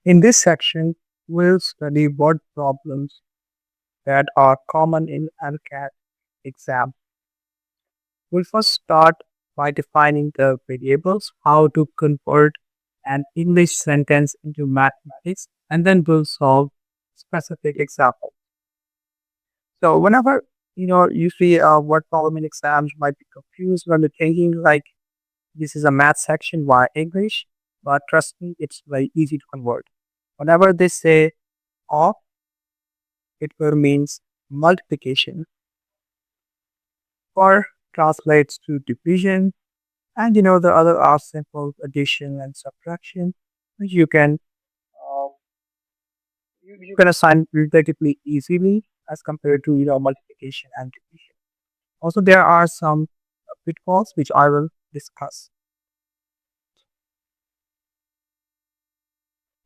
In this section, we'll study word problems that are common in LCAT exam. We'll first start by defining the variables, how to convert an English sentence into mathematics, and then we'll solve specific examples. So whenever you see a word problem in exams, you might be confused when you're thinking like this is a math section via English, but trust me, it's very easy to convert. Whenever they say off, it will means multiplication. Or translates to division, and the other are simple addition and subtraction, which uh, you can assign relatively easily as compared to multiplication and division. Also, there are some pitfalls which I will discuss.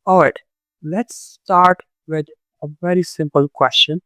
All right, let's start with a very simple question.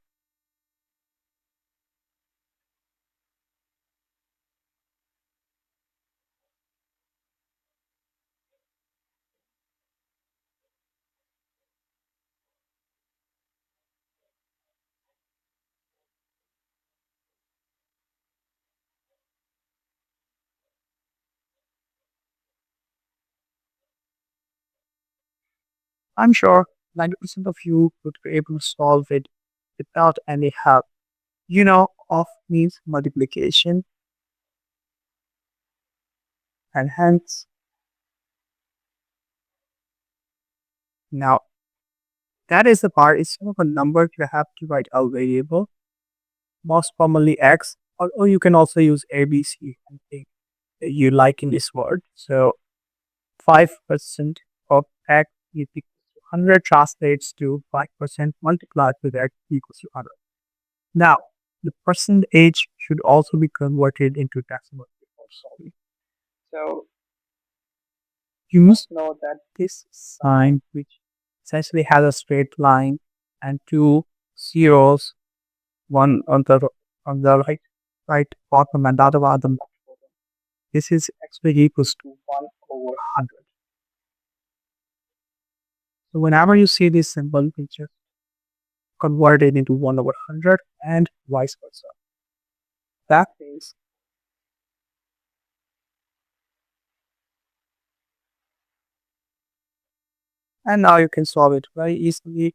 I'm sure 90% of you would be able to solve it without any help. Of means multiplication, and hence now that is the part. Instead of a number, you have to write a variable, most commonly x, or you can also use ABC, anything that you like in this word. So 5% of x is equal to 100 translates to 5% multiplied with x equals to 100. Now, the percentage should also be converted into decimal before solving. So you must know that this sign, which essentially has a straight line and two zeros, one on the right bottom and the other one on the left bottom. This is actually equals to 1/100. So whenever you see this symbol, you just convert it into 1/100 and vice versa. That means, and now you can solve it very easily.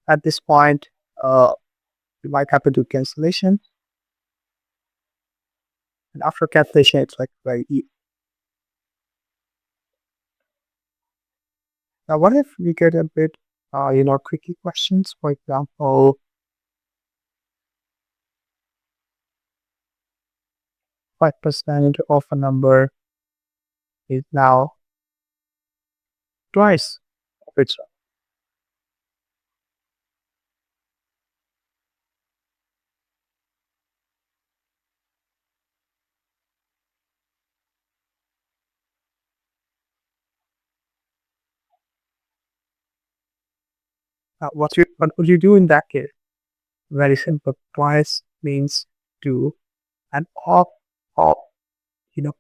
At this point, you might have to do cancellation. And after cancellation, it's like very easy. Now, what if we get a bit, tricky questions? For example, 5% of a number is now twice of its own. What would you do in that case? Very simple. Twice means two, and of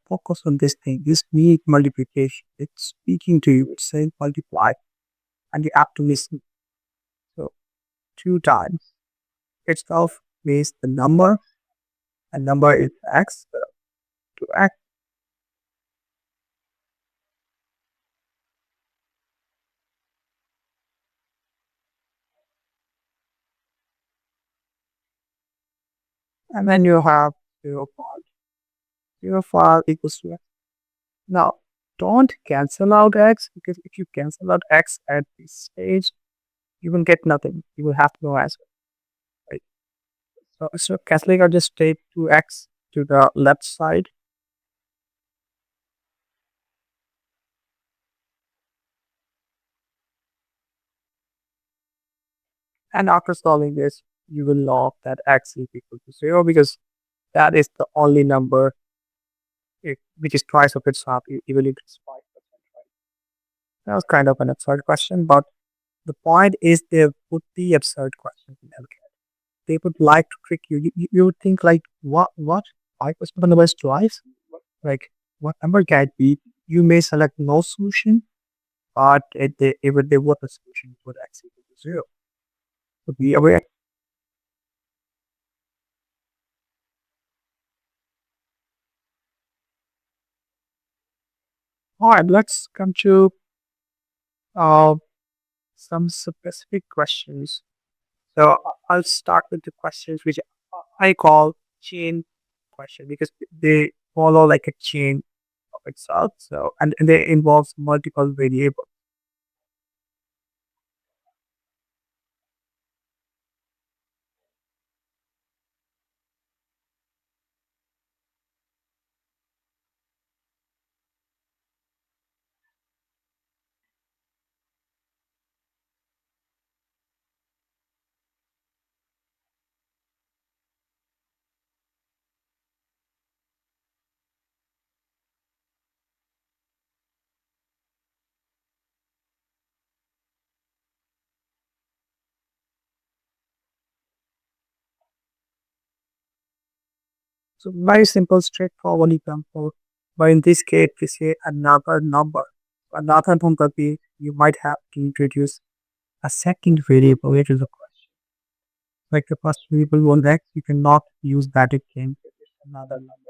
focus on this thing. This means multiplication. It's speaking to you. It's saying multiply, and you have to listen. So 2 times itself means the number, and number is x. So 2x, and then you have 0.05 equals to x. Now, don't cancel out x, because if you cancel out x at this stage, you will get nothing. You will have no answer. Right? So canceling out, just take 2x to the left side. And after solving this, you will know that x is equal to 0, because that is the only number which is twice of its half, even if it's 5%. Right? That was kind of an absurd question, but the point is they put the absurd questions in LCAT. They would like to trick you. You would think like, what? 5% of the number is twice, like what number can it be? You may select no solution, but if there was a solution, it would x equal to 0. So be aware. All right, let's come to uh, some specific questions. So I'll start with the questions which I call chain question because they follow like a chain of itself. So and they involves multiple variables. So very simple, straightforward example. But in this case, we say another number. Another number be you might have to introduce a second variable, which is a question. Like the first variable was x, you cannot use that again. It's another number.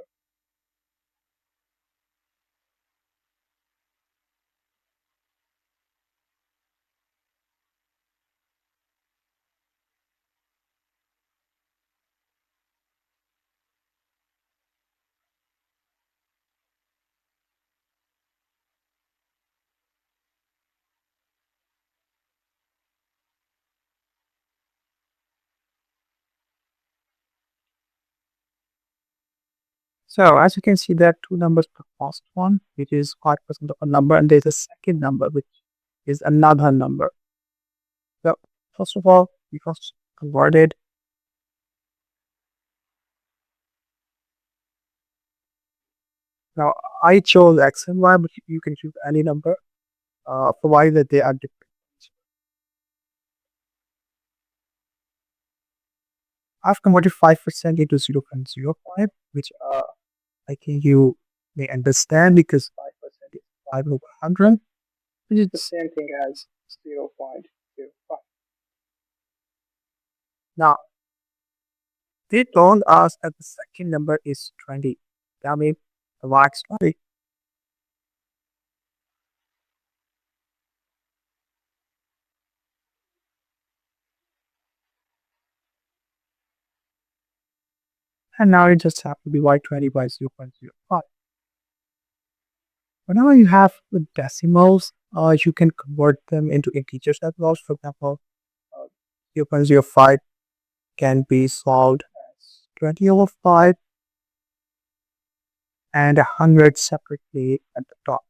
So as you can see, there are two numbers. The first one, which is 5% of a number, and there's a second number, which is another number. So first of all, we first converted. Now I chose x and y, but you can choose any number, provided that they are different. I've converted 5% into 0.05, which I think you may understand because 5% is 5 over 100, which is the same thing as 0.05. Now, they told us that the second number is 20. That means the wax 20. And now you just have to divide 20 by 0.05. Whenever you have the decimals, you can convert them into integers as well. For example, 0.05 can be solved as 20 over 5 and 100 separately at the top.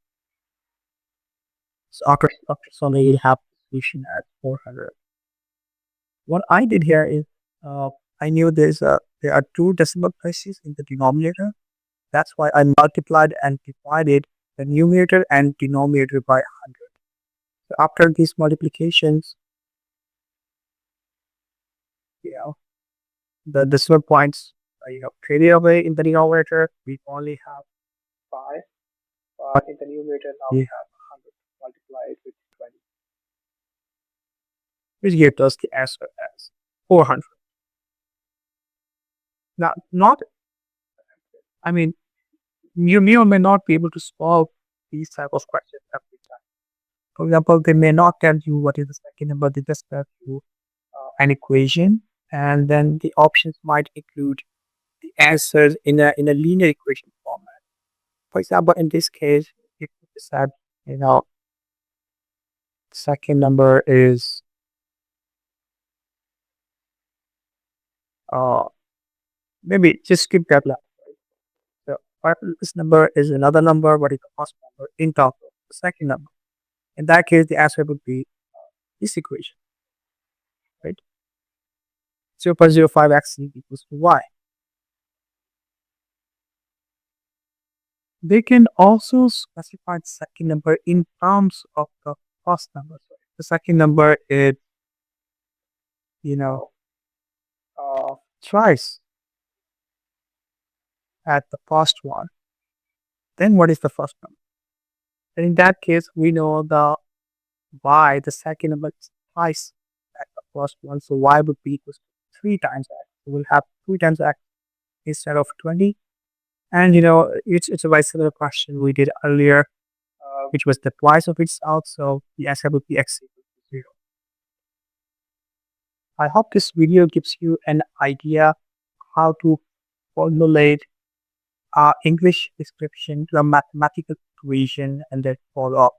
So after solving, you have the solution at 400. What I did here is I knew there are two decimal places in the denominator. That's why I multiplied and divided the numerator and denominator by 100. So after these multiplications, you know, the decimal points traded away in the denominator. We only have 5, but in the numerator now we have 100 multiplied with 20, which gives us the answer as 400. Now, not, I mean, you may or may not be able to solve these type of questions every time. For example, they may not tell you what is the second number, they just tell you an equation, and then the options might include the answers in a linear equation format. For example, in this case, if you decide, second number is uh maybe just skip that line. So this number is another number, what is the first number in top of the second number. In that case, the answer would be this equation, right? 0.05x equals to y. They can also specify the second number in terms of the first number. So the second number is, you know, thrice at the first one, then what is the first number? And in that case, we know the second number is twice at the first one. So y would be equals to 3 times x. So we'll have 3 times x instead of 20. And it's a very similar question we did earlier, which was the twice of itself. So the answer would be x equals to 0. I hope this video gives you an idea how to formulate English description to a mathematical equation and then follow up